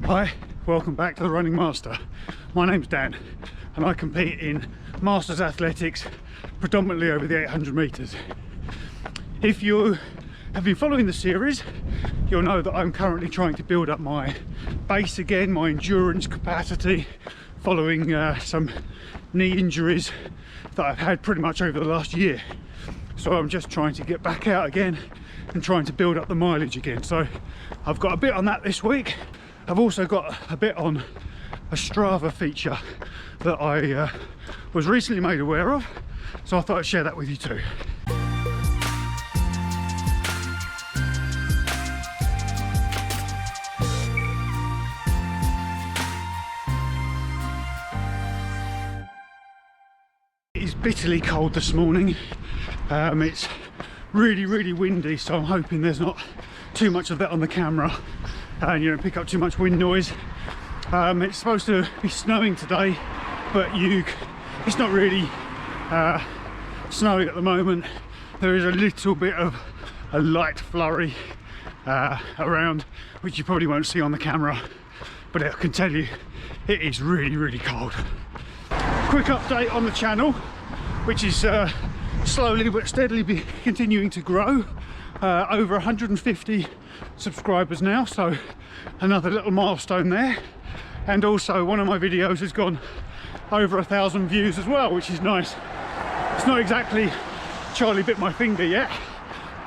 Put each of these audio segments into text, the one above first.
Hi, welcome back to The Running Master. My name's Dan and I compete in Masters Athletics, predominantly over the 800 metres. If you have been following the series, you'll know that I'm currently trying to build up my base again, my endurance capacity, following some knee injuries that I've had pretty much over the last year. So I'm just trying to get back out again and trying to build up the mileage again. So I've got a bit on that this week. I've also got a bit on a Strava feature that I was recently made aware of, so I thought I'd share that with you too. It is bitterly cold this morning. It's really windy, so I'm hoping there's not too much of that on the camera and you don't pick up too much wind noise. It's supposed to be snowing today, but it's not really snowing at the moment. There is a little bit of a light flurry around, which you probably won't see on the camera, but I can tell you it is really cold. Quick update on the channel, which is slowly but steadily continuing to grow. Over 150 subscribers now, so another little milestone there. And also one of my videos has gone over 1,000 views as well, which is nice. It's not exactly Charlie bit my finger yet,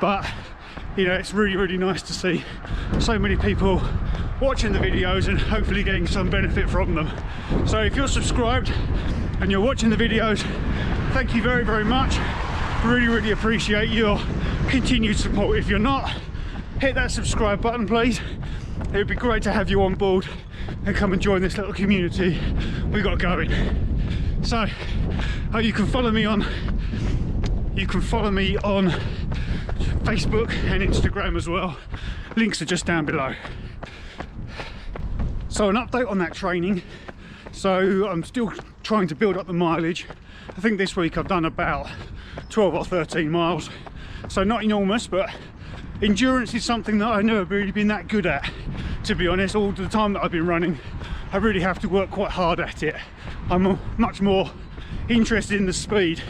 but you know, it's really nice to see so many people watching the videos and hopefully getting some benefit from them. So if you're subscribed and you're watching the videos, thank you very much. Really appreciate your continued support. If you're not, hit that subscribe button please. It would be great to have you on board and come and join this little community we got going. So you can follow me on Facebook and Instagram as well. Links are just down below. So an update on that training. So I'm still trying to build up the mileage. I think this week I've done about 12 or 13 miles, so not enormous, but endurance is something that I've never really been that good at, to be honest. All the time that I've been running, I really have to work quite hard at it. I'm much more interested in the speed,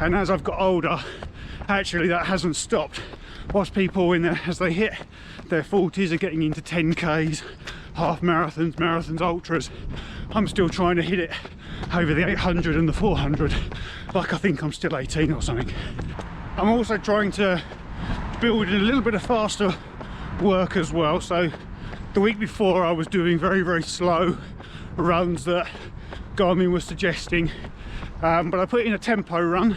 and as I've got older, actually that hasn't stopped. Whilst people as they hit their 40s are getting into 10Ks, half marathons, ultras, I'm still trying to hit it over the 800 and the 400 like I think I'm still 18 or something. I'm also trying to build in a little bit of faster work as well. So the week before I was doing very slow runs that Garmin was suggesting, but I put in a tempo run,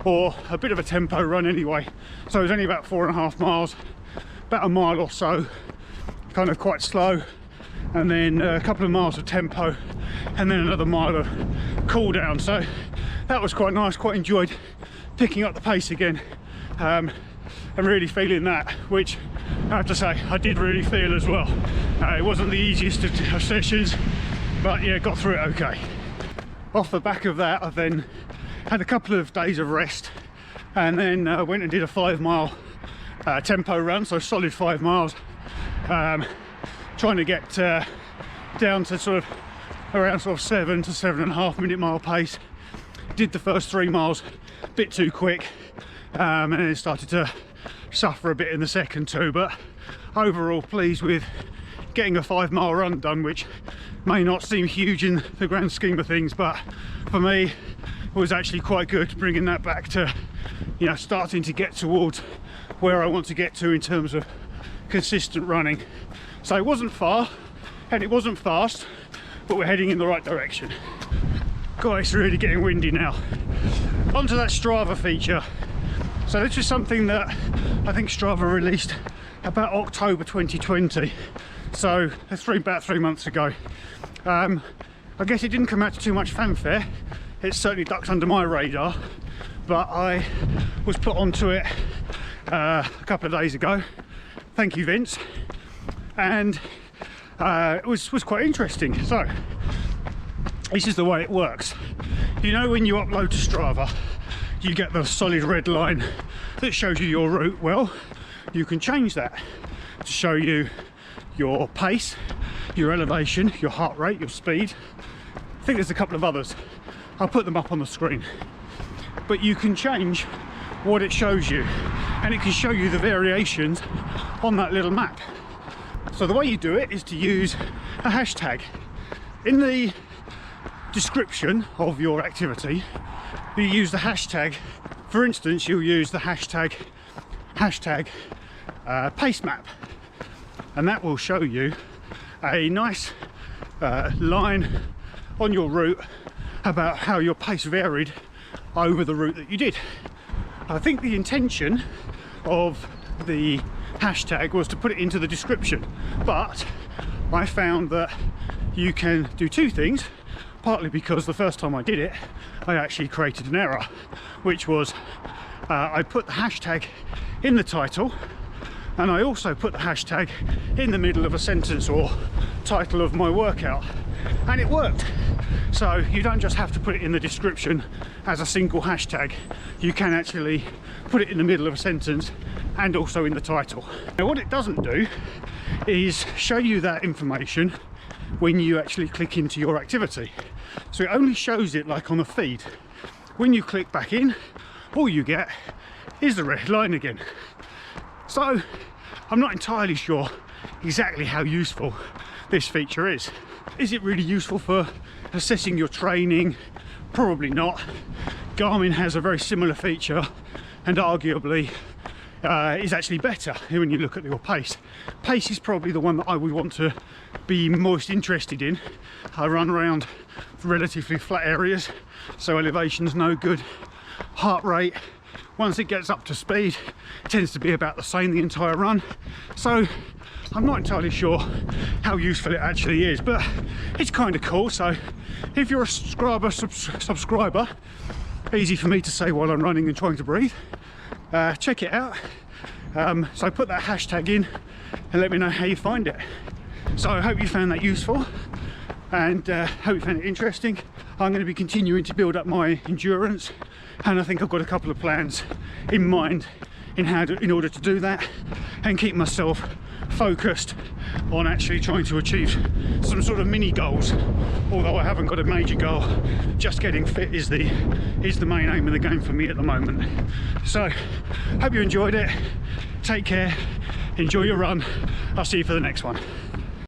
or a bit of a tempo run anyway. So it was only about 4.5 miles, about a mile or so, kind of quite slow, and then a couple of miles of tempo, and then another mile of cool down. So that was quite nice, quite enjoyed picking up the pace again. I'm really feeling that, which I have to say I did really feel as well. It wasn't the easiest of sessions, but yeah, got through it okay. Off the back of that, I then had a couple of days of rest, and then went and did a 5 mile tempo run, so solid 5 miles, trying to get down to sort of around 7 to 7.5 minute mile pace. Did the first 3 miles a bit too quick, and then it started to suffer a bit in the second 2, but overall pleased with getting a 5 mile run done, which may not seem huge in the grand scheme of things, but for me it was actually quite good, bringing that back to, you know, starting to get towards where I want to get to in terms of consistent running. So it wasn't far and it wasn't fast, but we're heading in the right direction. God, it's really getting windy now. Onto that Strava feature. So this was something that I think Strava released about October 2020. So that's about 3 months ago. I guess it didn't come out to too much fanfare. It certainly ducked under my radar, but I was put onto it a couple of days ago. Thank you, Vince. And it was quite interesting. So this is the way it works. You know, when you upload to Strava, you get the solid red line that shows you your route. Well, you can change that to show you your pace, your elevation, your heart rate, your speed. I think there's a couple of others. I'll put them up on the screen. But you can change what it shows you, and it can show you the variations on that little map. So the way you do it is to use a hashtag. In the description of your activity, you use the hashtag. For instance, you'll use the hashtag pace map, and that will show you a nice line on your route about how your pace varied over the route that you did. I think the intention of the hashtag was to put it into the description, but I found that you can do two things, partly because the first time I did it I actually created an error, which was I put the hashtag in the title, and I also put the hashtag in the middle of a sentence or title of my workout, and it worked. So you don't just have to put it in the description as a single hashtag, you can actually put it in the middle of a sentence and also in the title. Now what it doesn't do is show you that information when you actually click into your activity. So it only shows it like on a feed. When you click back in, all you get is the red line again. So I'm not entirely sure exactly how useful this feature is. Is it really useful for assessing your training? Probably not. Garmin has a very similar feature, and arguably is actually better when you look at your pace. Pace is probably the one that I would want to be most interested in. I run around relatively flat areas, so elevation's no good. Heart rate, once it gets up to speed, it tends to be about the same the entire run. So I'm not entirely sure how useful it actually is, but it's kind of cool. So if you're a subscriber, easy for me to say while I'm running and trying to breathe, check it out. So put that hashtag in and let me know how you find it. So I hope you found that useful, and hope you found it interesting. I'm going to be continuing to build up my endurance, and I think I've got a couple of plans in mind in order to do that and keep myself focused on actually trying to achieve some sort of mini goals. Although I haven't got a major goal, just getting fit is the main aim of the game for me at the moment. So hope you enjoyed it. Take care, enjoy your run. I'll see you for the next one.